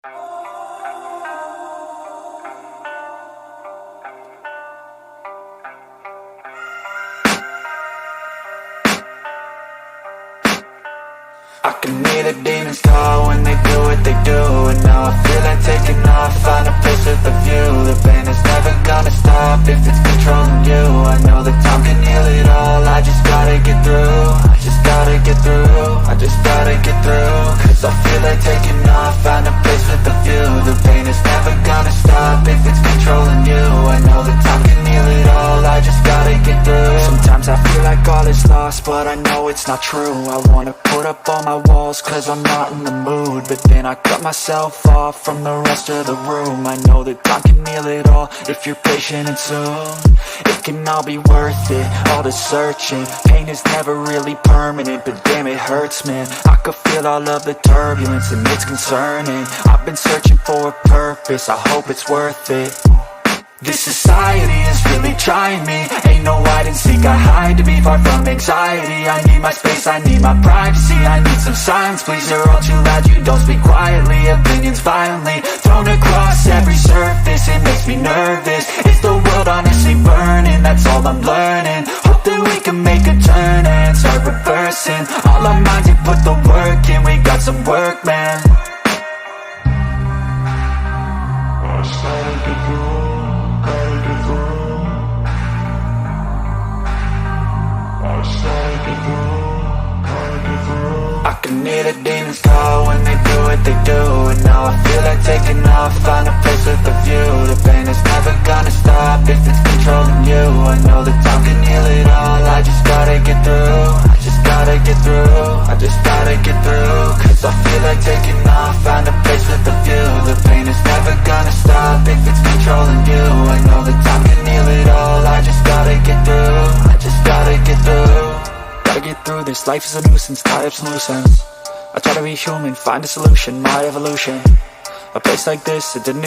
I can hear the demons call when they do what they do. And now I feel like taking off, find a place with a view. The pain is never gonna stop if it's controlling you. I know that time can heal it all, I just gotta get through. I just gotta get through, I just gotta get through. Cause I feel like taking off, find a place with a view. The pain is never gonna stop if it's controlling you. I know that time can heal it all, I just gotta get through. Sometimes I feel like all is lost, but I know it's not true. I wanna put up all my walls cause I'm not in the mood, but then I cut myself off from the rest of the room. I know that time can heal it all if you're patient and soon it can all be worth it, all the searching. Pain is never really permanent, but damn it hurts, man. I could feel all of the turbulence and it's concerning. I've been searching for a purpose, I hope it's worth it. This society is really trying me. Ain't no hide and seek, I hide to be far from anxiety. I need my space, I need my privacy, I need some silence, please. You're all too loud, you don't speak quietly. Opinions violently thrown across every surface, it makes me nervous. Is the world honestly burning? That's all I'm learning. Hope that we can make a turn and start reversing all our minds and put the work in. We got some work, man. I started to grow. I can hear the demons call when they do what they do. And now I feel like taking off, find a place with a view. The pain is never gonna stop if it's controlling you. I know that time can heal it all, I just gotta get through. I just gotta get through, I just gotta get through. Cause I feel like taking off, find a place with a view. The pain is never gonna stop if it's controlling you. I know that time can heal it all, I just gotta get through. I just gotta get through. Gotta get through this, life is a nuisance, tie up some loose ends. I try to be human, find a solution, my evolution. A place like this, it didn't